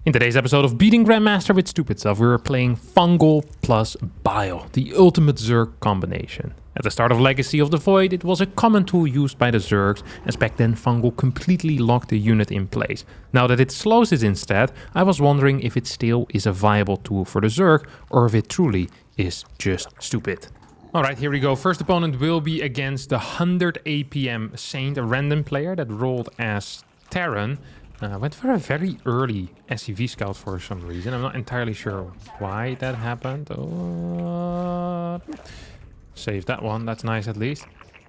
In today's episode of Beating Grandmaster with Stupid Stuff, we were playing Fungal plus Bile, the ultimate Zerg combination. At the start of Legacy of the Void, it was a common tool used by the Zergs, as back then Fungal completely locked the unit in place. Now that it slows it instead, I was wondering if it still is a viable tool for the Zerg, or if it truly is just stupid. Alright, here we go. First opponent will be against the 100 APM Saint, a random player that rolled as Terran. Went for a very early SCV scout for some reason. I'm not entirely sure why that happened. Save that one. That's nice at least.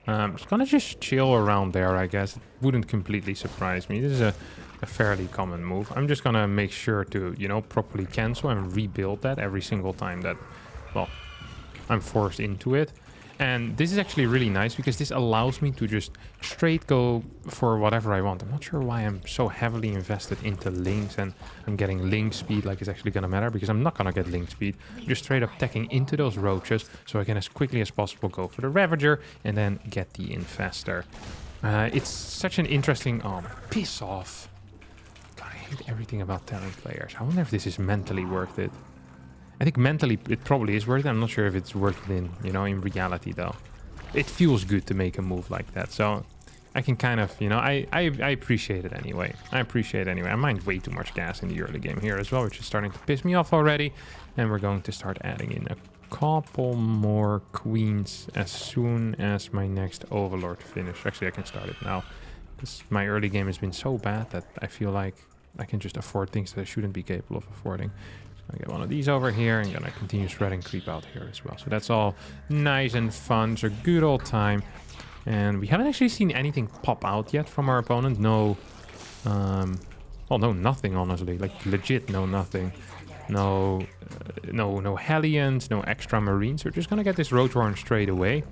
Just gonna just chill around there, I guess. It wouldn't completely surprise me. This is a fairly common move. I'm just gonna make sure to, you know, properly cancel and rebuild that every single time that, well, I'm forced into it. And this is actually really nice because this allows me to just straight go for whatever I want. I'm not sure why I'm so heavily invested into links and I'm getting link speed like it's actually going to matter, because I'm not going to get link speed. I'm just straight up attacking into those roaches so I can as quickly as possible go for the Ravager and then get the Infestor. It's such an interesting... Oh, piss off. God, I hate everything about Terran players. I wonder if this is mentally worth it. I think mentally it probably is worth it. I'm not sure if it's worth it in, you know, in reality though. It feels good to make a move like that. So I can kind of, you know, I appreciate it anyway. I mind way too much gas in the early game here as well, which is starting to piss me off already. And we're going to start adding in a couple more queens as soon as my next Overlord finish. Actually, I can start it now, because my early game has been so bad that I feel like I can just afford things that I shouldn't be capable of affording. I get one of these over here and gonna continue spreading creep out here as well. So that's all nice and fun. It's a good old time. And we haven't actually seen anything pop out yet from our opponent. No, well, no, nothing, honestly. Like, legit, no, nothing. No, no Hellions, no extra Marines. We're just gonna get this Roadhorn straight away.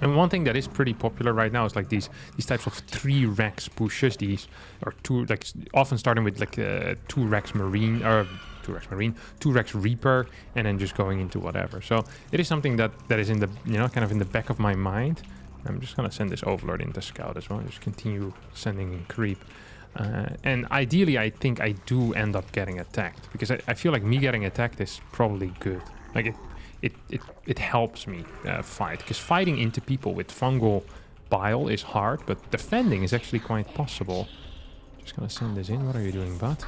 And one thing that is pretty popular right now is like these types of 3 Rex pushes. These are two, like, often starting with like 2 Rex Marine, or 2 Rex Marine, 2 Rex Reaper, and then just going into whatever. So it is something that is in the, you know, kind of in the back of my mind. I'm just gonna send this Overlord into Scout as well. Just continue sending in creep. And ideally, I think I do end up getting attacked, because I feel like me getting attacked is probably good. Like it helps me fight, because fighting into people with fungal bile is hard, but defending is actually quite possible. Just gonna send this in. What are you doing, bud?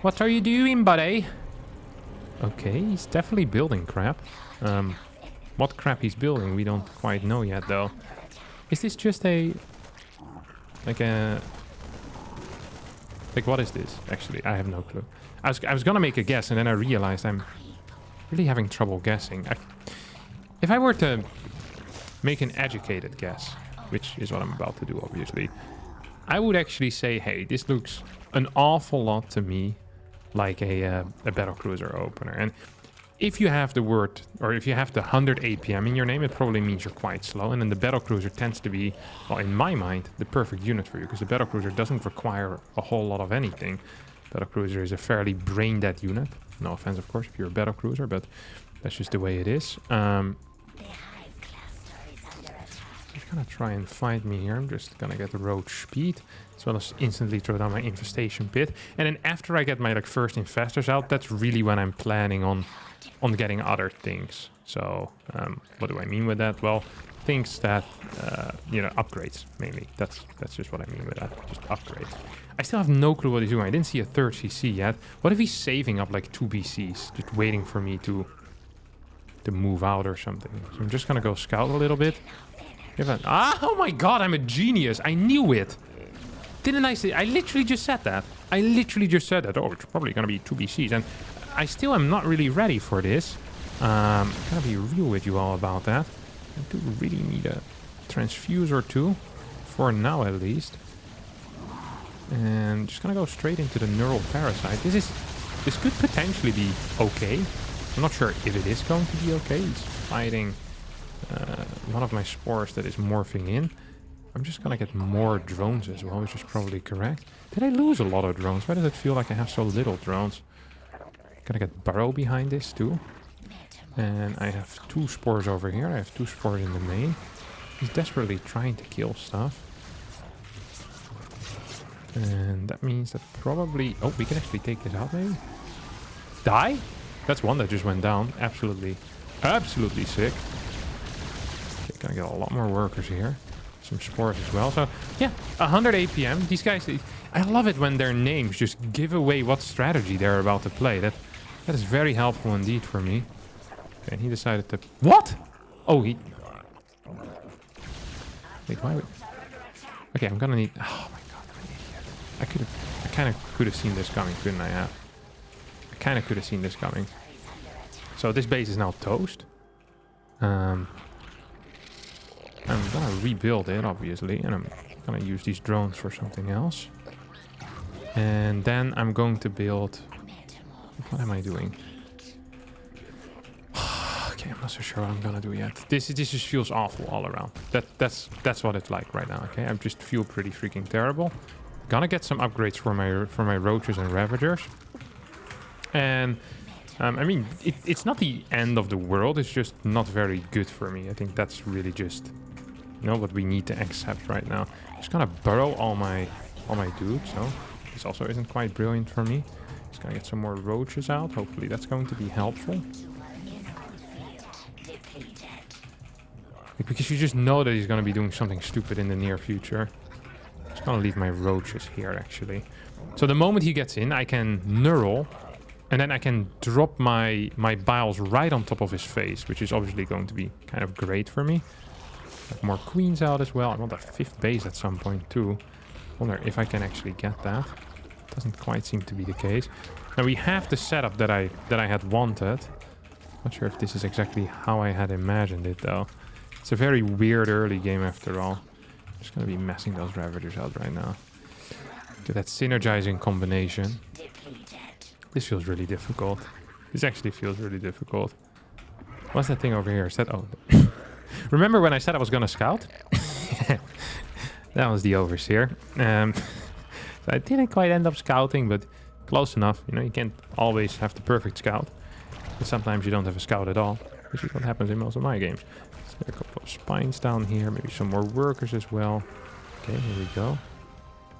What are you doing, buddy? Okay, he's definitely building crap. What crap he's building, we don't quite know yet, though. Is this just a... Like, what is this? Actually, I have no clue. I was gonna make a guess, and then I realized I'm really having trouble guessing. If I were to make an educated guess, which is what I'm about to do, obviously, I would actually say, hey, this looks an awful lot to me like a battlecruiser opener. And if you have the word, or if you have the 100 APM in your name, it probably means you're quite slow. And then the battlecruiser tends to be, well, in my mind, the perfect unit for you, because the battlecruiser doesn't require a whole lot of anything. Battlecruiser is a fairly brain-dead unit. No offense, of course, if you're a battlecruiser, but that's just the way it is. He's gonna try and fight me here. I'm just gonna get the roach speed, as well as instantly throw down my infestation pit. And then after I get my like first infestors out, that's really when I'm planning on getting other things. So what do I mean with that? Well, things that you know, upgrades mainly. That's just what I mean with that. Just upgrades. I still have no clue what he's doing. I didn't see a 3rd CC yet. What if he's saving up like 2 BCs, just waiting for me to move out or something? So I'm just gonna go scout a little bit. Oh my god, I'm a genius. I knew it. Didn't I say? I literally just said that. Oh, it's probably gonna be 2 BCs. And I still am not really ready for this. I'm gonna be real with you all about that. I do really need a transfuse or 2. For now, at least. And just gonna go straight into the neural parasite. This could potentially be okay. I'm not sure if it is going to be okay. He's fighting one of my spores that is morphing in. I'm just gonna get more drones as well, which is probably correct. Did I lose a lot of drones? Why does it feel like I have so little drones? Gonna get Burrow behind this too. And I have 2 spores over here. I have 2 spores in the main. He's desperately trying to kill stuff. And that means that probably... Oh, we can actually take this out maybe? Die? That's one that just went down. Absolutely. Absolutely sick. Okay, gonna get a lot more workers here. Some spores as well. So, yeah, 100 APM. These guys... I love it when their names just give away what strategy they're about to play. That is very helpful indeed for me. Okay, and he decided to... What? Oh, he... Wait, why would... Okay, I'm gonna need... Oh my god, I'm an idiot. I kind of could have seen this coming, couldn't I? Yeah. I kind of could have seen this coming. So this base is now toast. I'm gonna rebuild it, obviously, and I'm gonna use these drones for something else. And then I'm going to build... What am I doing? Okay, I'm not so sure what I'm gonna do yet. This just feels awful all around. That's what it's like right now. Okay, I just feel pretty freaking terrible. Gonna get some upgrades for my roaches and ravagers. And I mean, it's not the end of the world. It's just not very good for me. I think that's really just, you know, what we need to accept right now. Just gonna burrow all my dudes. So this also isn't quite brilliant for me. Just gonna get some more roaches out. Hopefully that's going to be helpful. Because you just know that he's going to be doing something stupid in the near future. Just going to leave my roaches here, actually. So the moment he gets in, I can neural. And then I can drop my biles right on top of his face. Which is obviously going to be kind of great for me. Have more queens out as well. I want a 5th base at some point, too. Wonder if I can actually get that. Doesn't quite seem to be the case. Now we have the setup that I had wanted. Not sure if this is exactly how I had imagined it, though. It's a very weird early game after all. Just gonna be messing those Ravagers out right now. Do that synergizing combination. This feels really difficult. This actually feels really difficult. What's that thing over here? Is that... Oh. Remember when I said I was gonna scout? That was the Overseer. So I didn't quite end up scouting, but close enough. You know, you can't always have the perfect scout. But sometimes you don't have a scout at all. Which is what happens in most of my games. There are a couple of spines down here, maybe some more workers as well. Okay, here we go.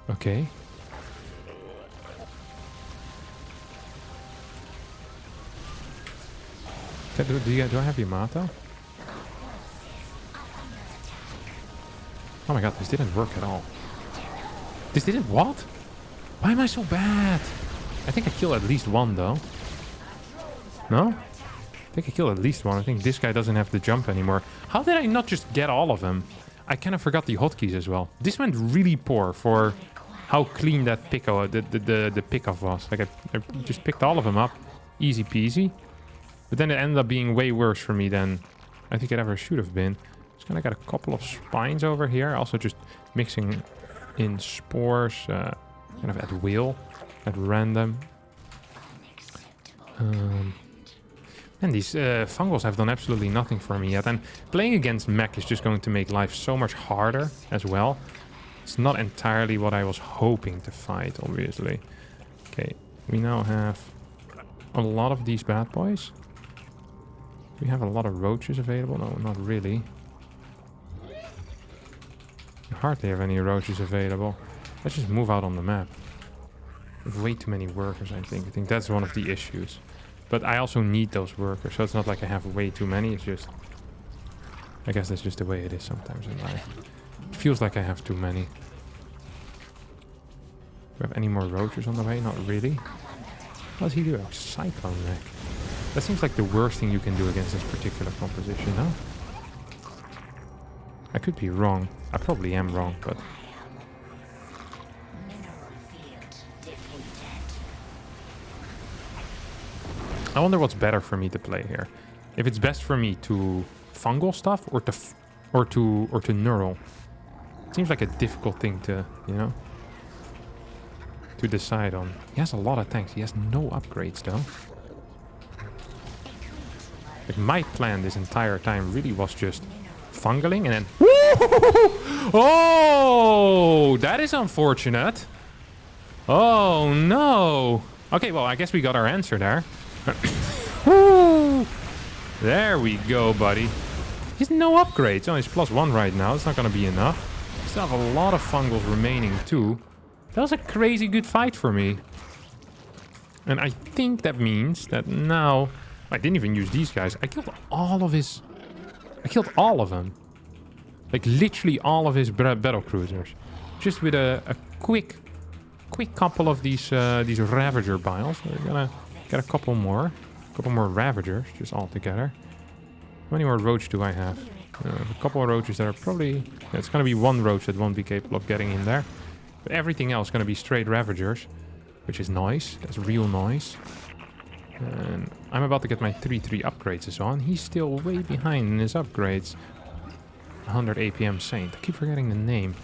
Okay. Do I have Yamato? Oh my god, this didn't work at all. This didn't what? Why am I so bad? I think I killed at least one though. No? I think I killed at least one. I think this guy doesn't have the jump anymore. How did I not just get all of them? I kind of forgot the hotkeys as well. This went really poor for how clean that the pickoff was. Like I just picked all of them up. Easy peasy. But then it ended up being way worse for me than I think it ever should have been. Just kind of got a couple of spines over here. Also just mixing in spores kind of at will, at random. And these fungals have done absolutely nothing for me yet. And playing against mech is just going to make life so much harder as well. It's not entirely what I was hoping to fight, obviously. Okay, we now have a lot of these bad boys. We have a lot of roaches available. No, not really. I hardly have any roaches available. Let's just move out on the map. We have way too many workers, I think. I think that's one of the issues. But I also need those workers, so it's not like I have way too many. It's just... I guess that's just the way it is sometimes in life. It feels like I have too many. Do we have any more roaches on the way? Not really. What does he do? Oh, Cyclone Mech. That seems like the worst thing you can do against this particular composition, no? I could be wrong. I probably am wrong, but... I wonder what's better for me to play here. If it's best for me to fungal stuff or to neural. It seems like a difficult thing to, you know, to decide on. He has a lot of tanks. He has no upgrades though. Like my plan this entire time really was just fungaling and then... Oh, that is unfortunate. Oh no. Okay, well I guess we got our answer there. There we go, buddy. He's no upgrades. Oh, he's +1 right now. It's not going to be enough. Still have a lot of fungals remaining too. That was a crazy good fight for me. And I think that means that now... I didn't even use these guys. I killed all of his... I killed all of them. Like, literally all of his battle cruisers. Just with a quick couple of these Ravager biles. We're gonna get a couple more. A couple more Ravagers, just all together. How many more roach do I have? A couple of roaches that are probably... Yeah, it's gonna be one roach that won't be capable of getting in there. But everything else is gonna be straight Ravagers. Which is nice. That's real nice. And I'm about to get my 3-3 upgrades as well. And he's still way behind in his upgrades. 100 APM Saint. I keep forgetting the name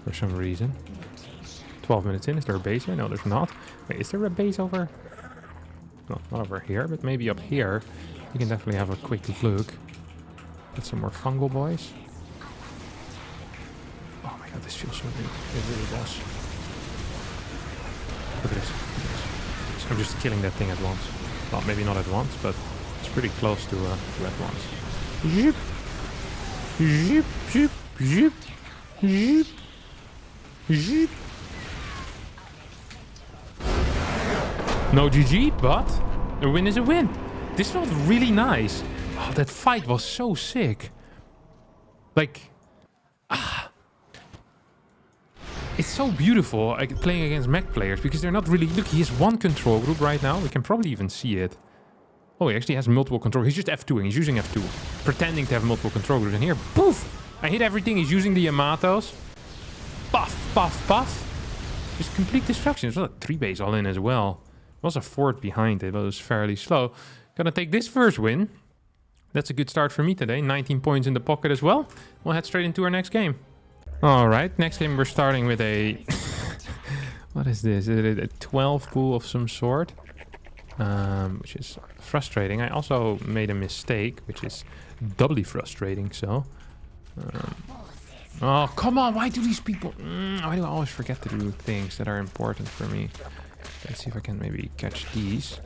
for some reason. 12 minutes in. Is there a base here? No, there's not. Wait, is there a base over? No, not over here, but maybe up here. You can definitely have a quick look. Get some more fungal boys. Oh my god, this feels so good. It really does. Look at this. So I'm just killing that thing at once. Well, maybe not at once, but it's pretty close to at once. Zip. Zip, zip, zip, zip, zip. No GG, but a win is a win. This felt really nice. Oh, that fight was so sick. Like, it's so beautiful like, playing against mech players because they're not really... Look, he has one control group right now. We can probably even see it. Oh, he actually has multiple control. He's just F2ing. He's using F2. Pretending to have multiple control groups. And here, poof! I hit everything. He's using the Yamatos. Puff, puff, puff. Just complete destruction. There's a 3 base all in as well. There was a 4th behind it, but it was fairly slow. Gonna take this first win. That's a good start for me today. 19 points in the pocket as well. We'll head straight into our next game. Alright, next game we're starting with a... what is this? Is it a 12 pool of some sort? Which is frustrating. I also made a mistake, which is doubly frustrating, so... oh, come on! Why do these people... why do I always forget to do things that are important for me? Let's see if I can maybe catch these.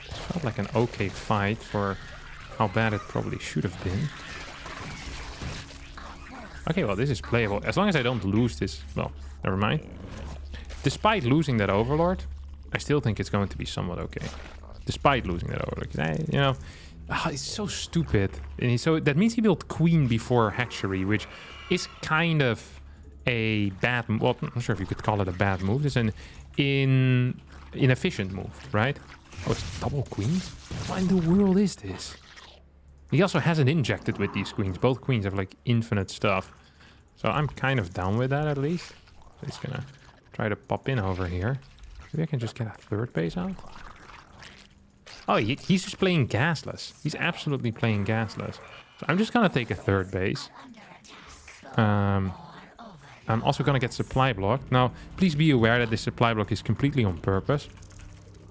It felt like an okay fight for how bad it probably should have been. Okay, well, this is playable. As long as I don't lose this... Well, never mind. Despite losing that Overlord, I still think it's going to be somewhat okay. Despite losing that Overlord. You know, it's so stupid. And so that means he built Queen before Hatchery, which is kind of a bad... Well, I'm not sure if you could call it a bad move. It's an inefficient move, right? Oh, it's double Queens? What in the world is this? He also hasn't injected with these queens. Both queens have like infinite stuff. So I'm kind of down with that at least. So he's gonna try to pop in over here. Maybe I can just get a 3rd base out. Oh, he's just playing gasless. He's absolutely playing gasless. So I'm just gonna take a 3rd base. I'm also gonna get supply block. Now, please be aware that this supply block is completely on purpose.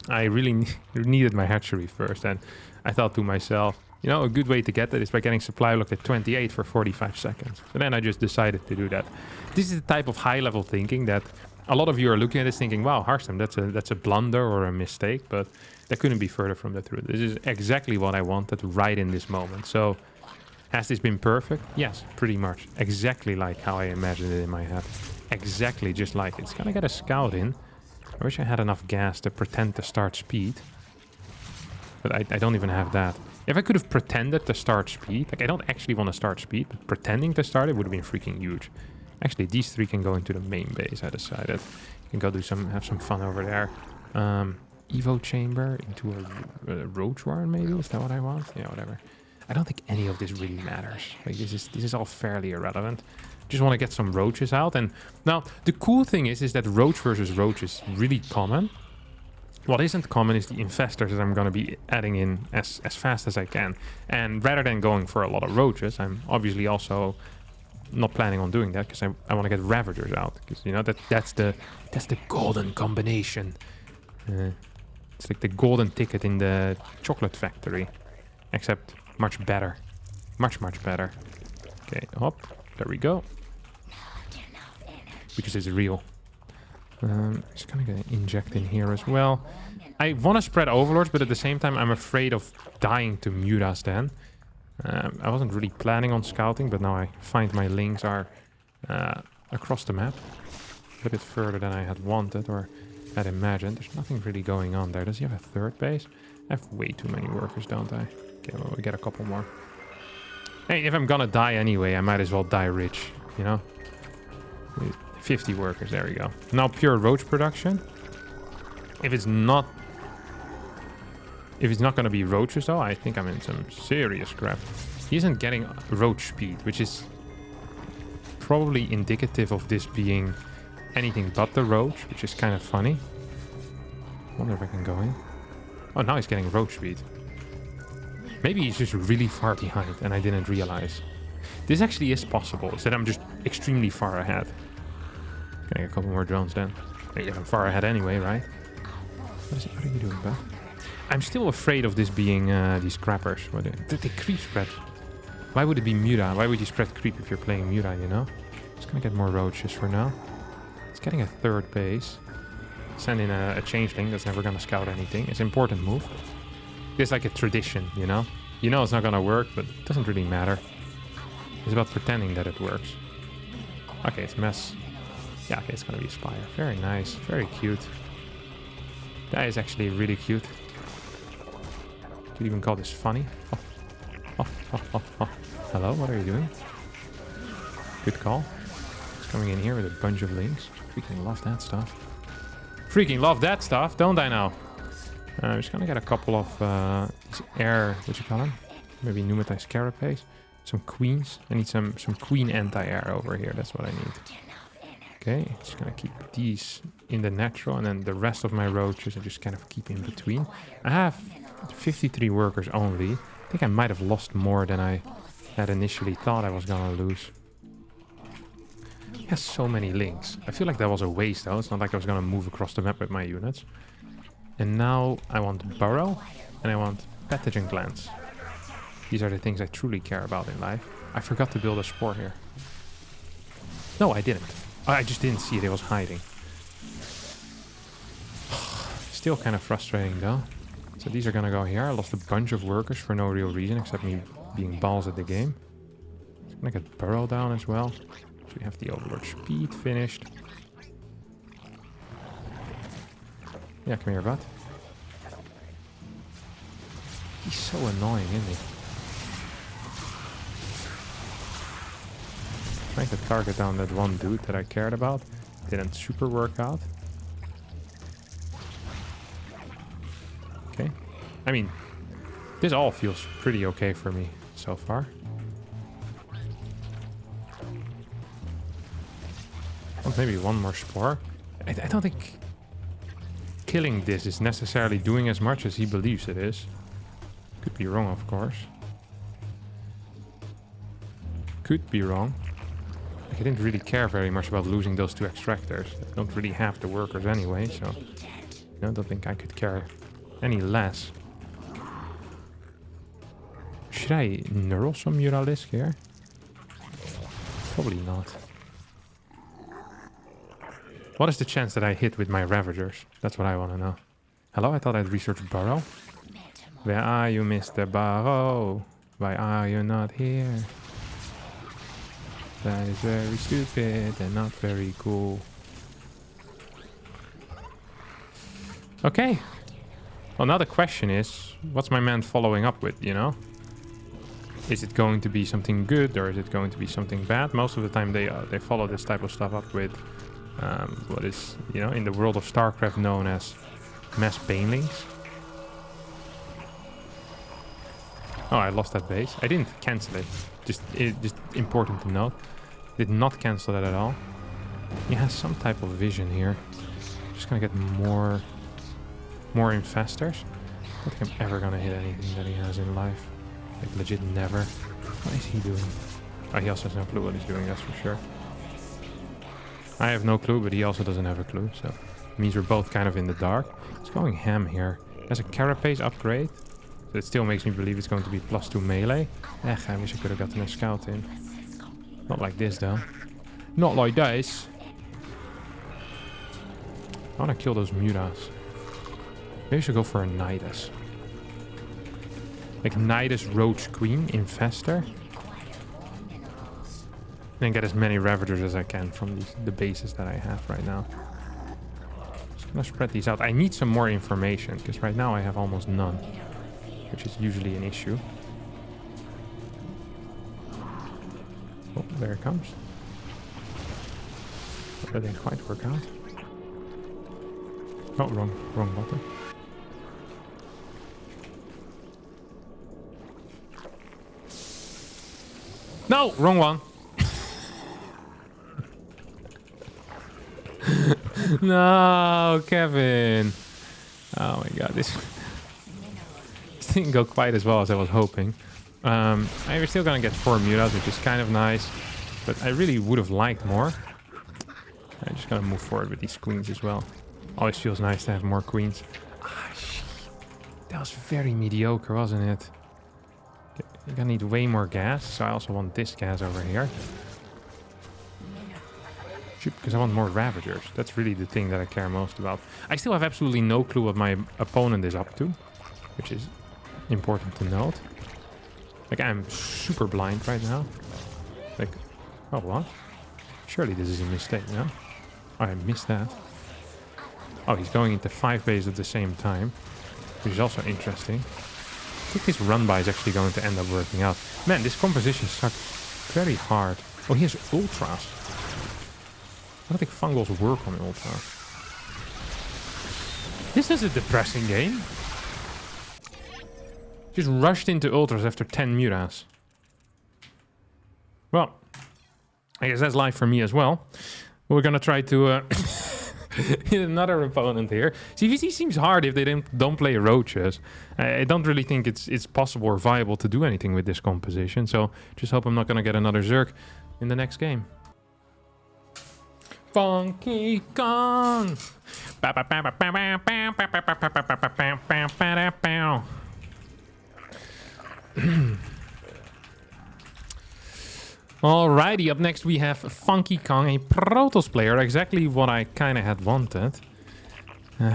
I really needed my hatchery first, and I thought to myself, you know, a good way to get that is by getting supply block at 28 for 45 seconds. So then I just decided to do that. This is the type of high-level thinking that a lot of you are looking at this thinking, wow, Harstem, that's a blunder or a mistake, but that couldn't be further from the truth. This is exactly what I wanted right in this moment. So has this been perfect? Yes, pretty much. Exactly like how I imagined it in my head. Exactly just like it. It's gonna get a scout in. I wish I had enough gas to pretend to start speed. But I don't even have that. If I could have pretended to start speed, like I don't actually want to start speed, but pretending to start it would have been freaking huge. Actually, these 3 can go into the main base, I decided. You can go have some fun over there. Evo chamber into a roach warren, maybe? Is that what I want? Yeah, whatever. I don't think any of this really matters. Like this is all fairly irrelevant. Just want to get some roaches out. And now the cool thing is that roach versus roach is really common. What isn't common is the infestors that I'm going to be adding in as fast as I can. And rather than going for a lot of roaches, I'm obviously also not planning on doing that because I want to get Ravagers out. Because, you know, that's the golden combination. It's like the golden ticket in the chocolate factory. Except much better. Much, much better. Okay, hop. There we go. Because it's real. Just gonna get inject in here as well. I want to spread overlords, but at the same time I'm afraid of dying to Mutas then. I wasn't really planning on scouting, but now I find my links are across the map. A bit further than I had wanted or had imagined. There's nothing really going on there. Does he have a third base? I have way too many workers, don't I? Okay, well, we get a couple more. Hey, if I'm gonna die anyway, I might as well die rich, you know? 50 workers, there we go. Now pure roach production. If it's not gonna be roaches though, I think I'm in some serious crap. He isn't getting roach speed, which is probably indicative of this being anything but the roach, which is kind of funny. Wonder if I can go in. Oh, now he's getting roach speed. Maybe he's just really far behind and I didn't realize. This actually is possible. It's that I'm just extremely far ahead. Can I get a couple more drones then? I guess I'm far ahead anyway, right? What are you doing, bud? I'm still afraid of this being these scrappers. Did they creep spread? Why would it be Muta? Why would you spread creep if you're playing Muta, you know? Just gonna get more roaches for now. It's getting a third base. Send in a changeling that's never gonna scout anything. It's an important move. It's like a tradition, you know? You know it's not gonna work, but it doesn't really matter. It's about pretending that it works. Okay, it's mess. Yeah, okay, it's gonna be a spire. Very nice. Very cute. That is actually really cute. Could you even call this funny? Oh. Hello, what are you doing? Good call. It's coming in here with a bunch of links. Freaking love that stuff. Freaking love that stuff, don't I now? I'm just gonna get a couple of these air, what you call them? Maybe pneumatized carapace. Some queens. I need some queen anti-air over here. That's what I need. Okay, just gonna keep these in the natural, and then the rest of my roaches I just kind of keep in between. I have 53 workers only. I think I might have lost more than I had initially thought I was gonna lose. He has so many links. I feel like that was a waste though. It's not like I was gonna move across the map with my units. And now I want burrow and I want pathogen glands. These are the things I truly care about in life. I forgot to build a spore here. No, I didn't. I just didn't see it. It was hiding. Still kind of frustrating though. So these are gonna go here. I lost a bunch of workers for no real reason except me being balls at the game. I'm gonna get burrow down as well. So we have the overlord speed finished. Yeah, come here, bud. He's so annoying, isn't he? Trying to target down that one dude that I cared about. Didn't super work out. Okay. I mean, this all feels pretty okay for me so far. Oh, maybe one more spore. I don't think killing this is necessarily doing as much as he believes it is. Could be wrong, of course. Could be wrong. Like, I didn't really care very much about losing those two extractors. I don't really have the workers anyway, so I don't think I could care any less. Should I neural some Muralisk here? Probably not. What is the chance that I hit with my Ravagers? That's what I want to know. Hello, I thought I'd research Burrow. Where are you, Mr. Burrow? Why are you not here? That is very stupid and not very cool. Okay. Well, now the question is, what's my man following up with, you know? Is it going to be something good or is it going to be something bad? Most of the time they follow this type of stuff up with what is, you know, in the world of StarCraft known as mass banelings. Oh, I lost that base. I didn't cancel it. Just important to note. Did not cancel that at all. He has some type of vision here. Just gonna get more infestors. I don't think I'm ever gonna hit anything that he has in life. Like legit never. What is he doing? Oh, he also has no clue what he's doing, that's for sure. I have no clue, but he also doesn't have a clue, so it means we're both kind of in the dark. It's going ham here. There's a carapace upgrade. So it still makes me believe it's going to be +2 melee. I wish I could have gotten a scout in. Not like this though. Not like this. I want to kill those mutas. Maybe I should go for a Nidus. Like Nidus Roach Queen Infestor. And get as many Ravagers as I can from the bases that I have right now. Just gonna spread these out. I need some more information, because right now I have almost none, which is usually an issue. Oh, there it comes. That didn't quite work out. Oh, wrong button. No, wrong one. No, Kevin. Oh my god, this didn't go quite as well as I was hoping. I'm still gonna get 4 mutas, which is kind of nice, but I really would have liked more. I'm just gonna move forward with these queens as well. Always feels nice to have more queens. Ah, shit. That was very mediocre, wasn't it? I'm gonna need way more gas, so I also want this gas over here. Because I want more Ravagers. That's really the thing that I care most about. I still have absolutely no clue what my opponent is up to, which is important to note. Like, I'm super blind right now. Like, oh, what? Surely this is a mistake, no? Oh, I missed that. Oh, he's going into 5 bases at the same time, which is also interesting. I think this run-by is actually going to end up working out. Man, this composition sucked very hard. Oh, he has Ultras. I don't think Fungals work on Ultra. This is a depressing game. Just rushed into Ultras after 10 mutas. Well, I guess that's life for me as well. We're gonna try to hit another opponent here. CVC seems hard if they don't play roaches. I don't really think it's possible or viable to do anything with this composition. So just hope I'm not gonna get another Zerg in the next game. Funky Kong. Alrighty, up next we have Funky Kong, a Protoss player, exactly what I kind of had wanted.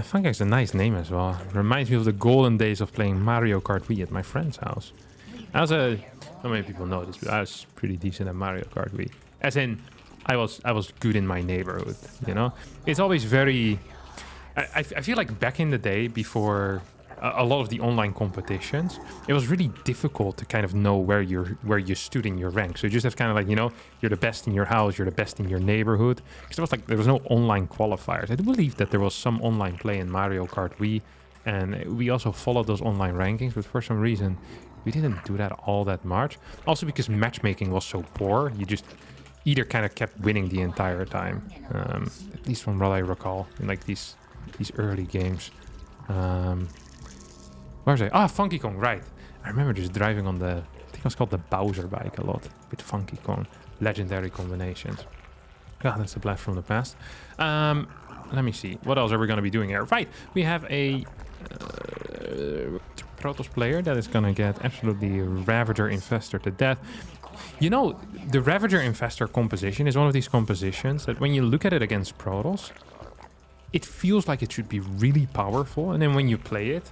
Funky is a nice name as well. Reminds me of the golden days of playing Mario Kart Wii at my friend's house. Not many people know this, but I was pretty decent at Mario Kart Wii. As in, I was good in my neighborhood, you know? It's always very... I feel like back in the day, before a lot of the online competitions, it was really difficult to kind of know where you stood in your rank. So you just have kind of like, you know, you're the best in your house, you're the best in your neighborhood. Because there was no online qualifiers. I do believe that there was some online play in Mario Kart Wii, and we also followed those online rankings, but for some reason, we didn't do that all that much. Also because matchmaking was so poor, you just... either kind of kept winning the entire time, at least from what I recall in like these early games. Where was I? Ah, Funky Kong, right. I remember just driving on I think it was called the Bowser bike a lot, with Funky Kong. Legendary combinations. Ah, that's a blast from the past. Let me see. What else are we going to be doing here? Right, we have a Protoss player that is going to get absolutely Ravager Infestor to death. You know, the Ravager Infestor composition is one of these compositions that when you look at it against Protoss, it feels like it should be really powerful, and then when you play it,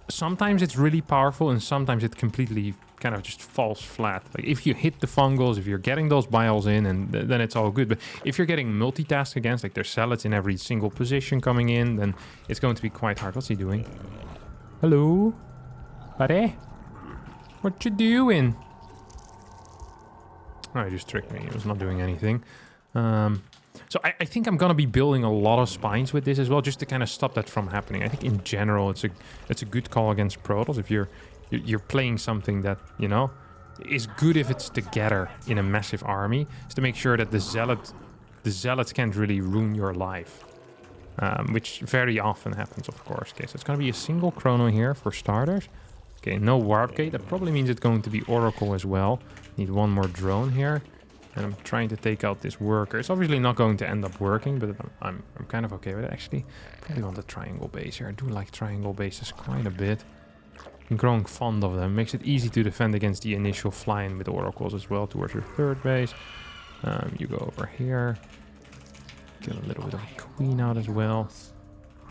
sometimes it's really powerful and sometimes it completely kind of just falls flat. Like if you hit the fungals, if you're getting those bios in, and then it's all good. But if you're getting multitasked against, like there's zealots in every single position coming in, then it's going to be quite hard. What's he doing? Hello? Buddy? What you doing? Oh, he just tricked me. He was not doing anything. So I think I'm going to be building a lot of spines with this as well, just to kind of stop that from happening. I think in general, it's a good call against Protoss. If you're playing something that, you know, is good if it's together in a massive army, is to make sure that the zealots can't really ruin your life. Which very often happens, of course. Okay, so it's going to be a single chrono here for starters. Okay, no warp gate. That probably means it's going to be Oracle as well. Need one more drone here. And I'm trying to take out this worker. It's obviously not going to end up working, but I'm kind of okay with it, actually. Probably want a triangle base here. I do like triangle bases quite a bit. I'm growing fond of them. Makes it easy to defend against the initial fly-in with oracles as well towards your third base. You go over here. Get a little bit of a queen out as well.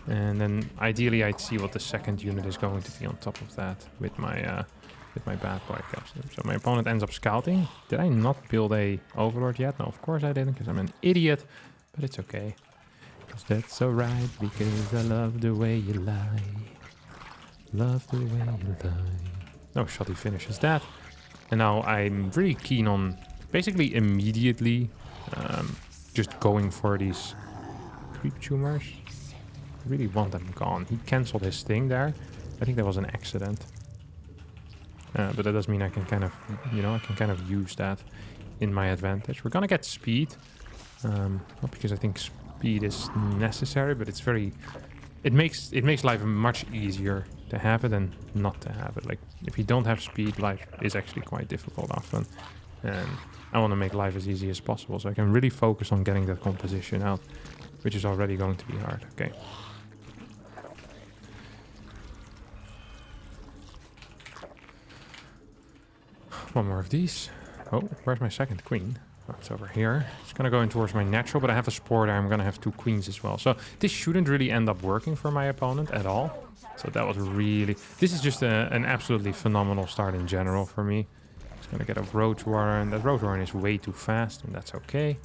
And then ideally I'd see what the second unit is going to be on top of that with my with my bad boy capsule. So my opponent ends up scouting. Did I not build a overlord yet? No, of course I didn't, because I'm an idiot. But it's okay. Because that's alright, because I love the way you lie. Love the way you lie. No shot, he finishes that. And now I'm really keen on basically immediately just going for these creep tumors. I really want them gone. He cancelled his thing there. I think that was an accident. But that does mean I can kind of, you know, I can kind of use that in my advantage. We're gonna get speed. Not because I think speed is necessary, but it's very... It makes life much easier to have it than not to have it. Like, if you don't have speed, life is actually quite difficult often. And I want to make life as easy as possible, so I can really focus on getting that composition out, which is already going to be hard. Okay. One more of these. Oh, where's my second queen? Oh, it's over here. It's gonna go in towards my natural, but I have a spore there. I'm gonna have 2 queens as well. So this shouldn't really end up working for my opponent at all. So that was really... This is just an absolutely phenomenal start in general for me. It's gonna get a Road Warren. That Road Warren is way too fast, and that's okay.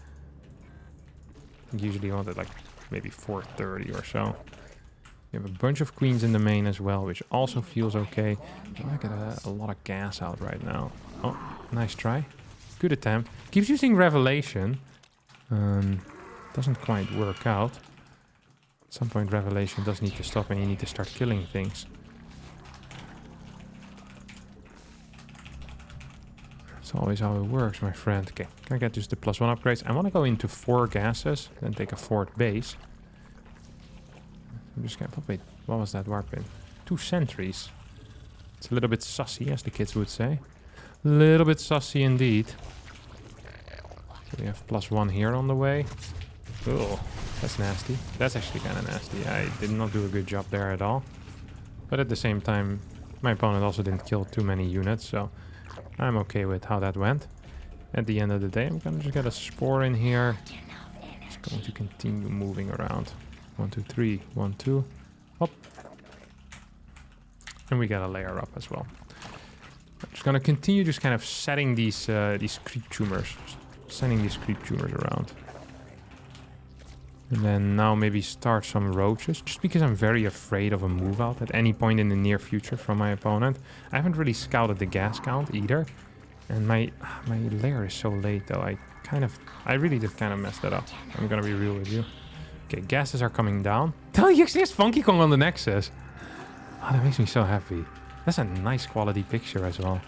I usually want it like maybe 430 or so. You have a bunch of queens in the main as well, which also feels okay. I get a lot of gas out right now. Oh, nice try. Good attempt. Keeps using Revelation. Doesn't quite work out. At some point, Revelation does need to stop and you need to start killing things. That's always how it works, my friend. Okay, can I get just the +1 upgrades? I want to go into 4 gases, then take a 4th base. I'm just gonna... Wait, what was that warp in? 2 sentries. It's a little bit sussy, as the kids would say. A little bit sussy indeed. So we have +1 here on the way. Oh, that's nasty. That's actually kind of nasty. I did not do a good job there at all. But at the same time, my opponent also didn't kill too many units, so I'm okay with how that went. At the end of the day, I'm gonna just get a spore in here. It's going to continue moving around. 1, 2, 3, 1, 2. Hop. And we got a layer up as well. I'm just gonna continue just kind of setting these creep tumors. Sending these creep tumors around. And then now maybe start some roaches, just because I'm very afraid of a move out at any point in the near future from my opponent. I haven't really scouted the gas count either. And my lair is so late though. I really did kind of mess that up. I'm gonna be real with you. Okay, gases are coming down. Tell you, there's Funky Kong on the Nexus. Oh, that makes me so happy. That's a nice quality picture as well.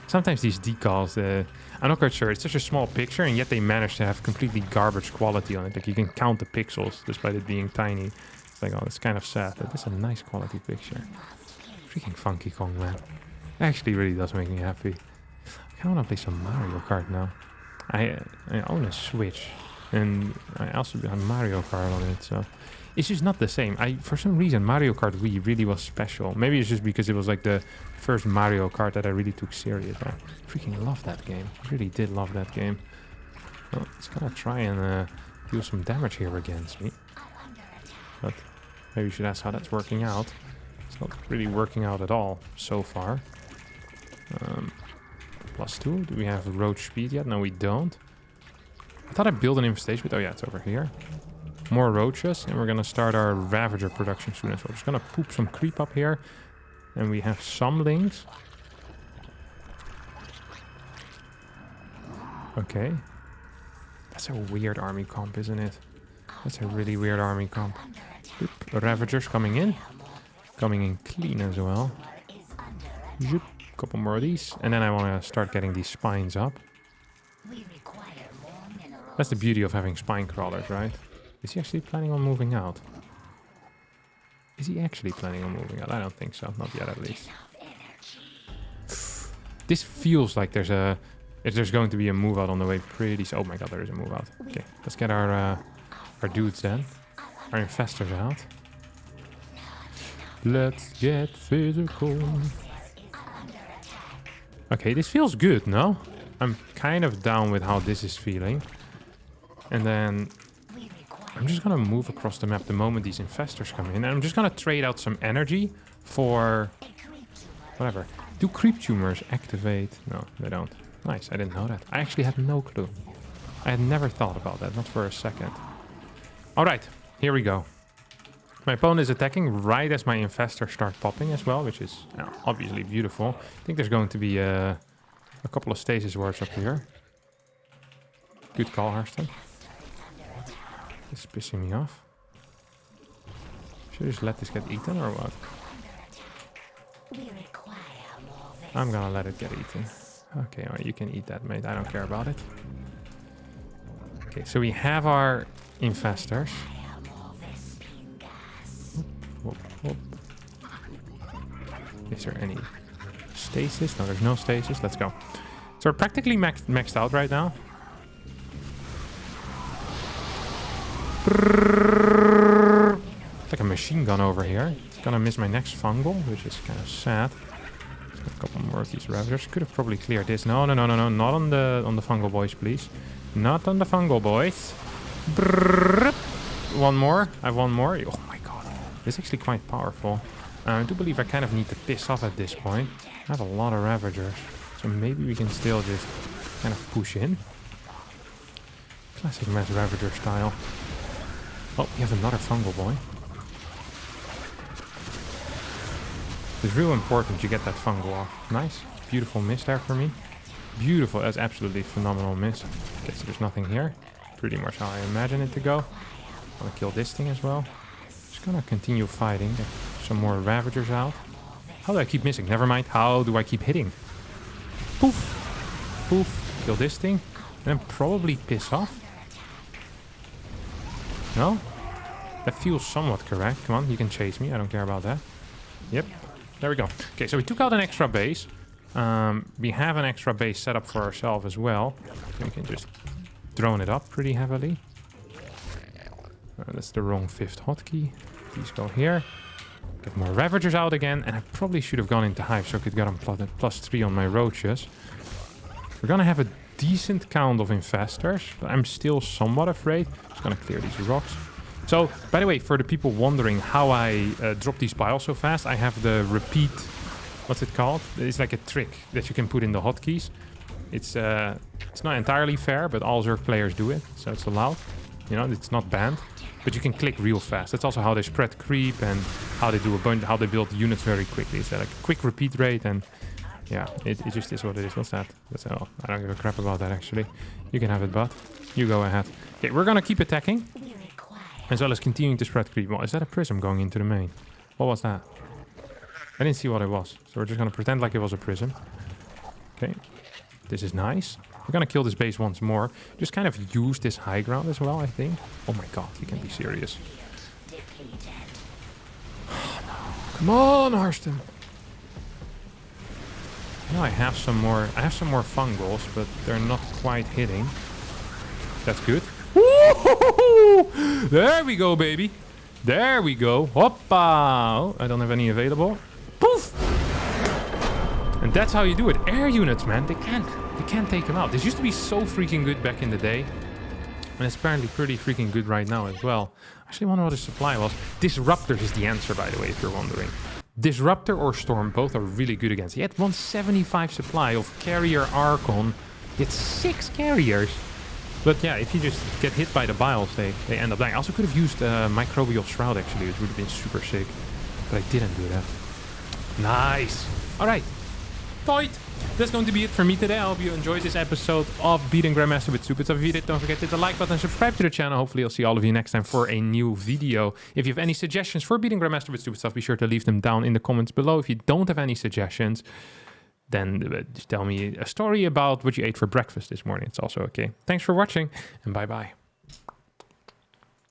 Sometimes these decals, I'm not quite sure. It's such a small picture, and yet they manage to have completely garbage quality on it. Like, you can count the pixels despite it being tiny. It's like, oh, it's kind of sad. But it's a nice quality picture. Freaking Funky Kong, man. It actually really does make me happy. I kind of want to play some Mario Kart now. I own a Switch, and I also have Mario Kart on it, so... It's just not the same. For some reason, Mario Kart Wii really was special. Maybe it's just because it was like the first Mario Kart that I really took serious. I freaking love that game. I really did love that game. Well, it's gonna try and do some damage here against me. But maybe you should ask how that's working out. It's not really working out at all so far. +2. Do we have roach speed yet? No, we don't. I thought I built an infestation, but oh yeah, it's over here. More roaches, and we're gonna start our Ravager production soon as well. We're just gonna poop some creep up here, and we have some links. Okay, that's a weird army comp, isn't it? That's a really weird army comp. Oop, Ravagers coming in clean as well. Zoop, couple more of these, and then I want to start getting these spines up. That's the beauty of having spine crawlers, right? Is he actually planning on moving out? Is he actually planning on moving out? I don't think so. Not yet, at least. This feels like there's going to be a move out on the way pretty soon. Oh my god, there is a move out. Okay, let's get our dudes then. Our infestors out. Let's get physical. Okay, this feels good, no? I'm kind of down with how this is feeling. And then... I'm just gonna move across the map the moment these infestors come in. And I'm just gonna trade out some energy for... whatever. Do creep tumors activate? No, they don't. Nice, I didn't know that. I actually had no clue. I had never thought about that, not for a second. Alright, here we go. My opponent is attacking right as my infestors start popping as well, which is obviously beautiful. I think there's going to be a couple of stasis wards up here. Good call, Harstem. It's pissing me off. Should I just let this get eaten or what? I'm gonna let it get eaten. Okay, well, you can eat that, mate. I don't care about it. Okay, so we have our infestors. Whoop, whoop. Is there any stasis? No, there's no stasis. Let's go. So we're practically maxed out right now. It's like a machine gun over here. Gonna miss my next fungal, which is kind of sad. A couple more of these ravagers. Could have probably cleared this. No, no, no, no, no. Not on the fungal boys, please. Not on the fungal boys. One more. I have one more. Oh my god. This is actually quite powerful. I do believe I kind of need to piss off at this point. I have a lot of ravagers. So maybe we can still just kind of push in. Classic mass ravager style. Oh, we have another fungal boy. It's real important you get that fungal off. Nice. Beautiful miss there for me. Beautiful. That's absolutely phenomenal miss. Okay, so there's nothing here. Pretty much how I imagine it to go. I'm gonna kill this thing as well. Just gonna continue fighting. Get some more ravagers out. How do I keep missing? Never mind. How do I keep hitting? Poof. Poof. Kill this thing. And then probably piss off. No? That feels somewhat correct. Come on, you can chase me. I don't care about that. Yep. There we go. Okay, so we took out an extra base. We have an extra base set up for ourselves as well. So we can just drone it up pretty heavily. That's the wrong 5th hotkey. These go here. Get more Ravagers out again. And I probably should have gone into Hive so I could get on +3 on my roaches. We're gonna have a decent count of infestors, but I'm still somewhat afraid. Just gonna clear these rocks. So, by the way, for the people wondering how I drop these piles so fast, I have the repeat... What's it called? It's like a trick that you can put in the hotkeys. It's not entirely fair, but all Zerg players do it, so it's allowed. You know, it's not banned, but you can click real fast. That's also how they spread creep and how they do how they build units very quickly. It's like a quick repeat rate, and yeah, it just is what it is. What's that? That's all. I don't give a crap about that actually. You can have it, bud. You go ahead. Okay, we're gonna keep attacking. As well as continuing to spread creep. Well, is that a prism going into the main? What was that? I didn't see what it was. So we're just going to pretend like it was a prism. Okay. This is nice. We're going to kill this base once more. Just kind of use this high ground as well, I think. Oh my god, you can be serious. Come on, Harstem. Now I have some more fungals, but they're not quite hitting. That's good. There we go, baby. There we go. Hoppa. Oh, I don't have any available. Poof. And that's how you do it. Air units, man. They can't take them out. This used to be so freaking good back in the day. And it's apparently pretty freaking good right now as well. I actually wonder what the supply was. Disruptors is the answer, by the way, if you're wondering. Disruptor or Storm, both are really good against. He had 175 supply of Carrier Archon. He had 6 carriers. But yeah, if you just get hit by the biles, they end up dying. I also could have used Microbial Shroud, actually. It would have been super sick. But I didn't do that. Nice. Alright. Point. That's going to be it for me today. I hope you enjoyed this episode of Beating Grandmaster with Stupid Stuff. If you did, don't forget to hit the like button and subscribe to the channel. Hopefully I'll see all of you next time for a new video. If you have any suggestions for Beating Grandmaster with Stupid Stuff, be sure to leave them down in the comments below. If you don't have any suggestions, then just tell me a story about what you ate for breakfast this morning. It's also okay. Thanks for watching, and bye-bye.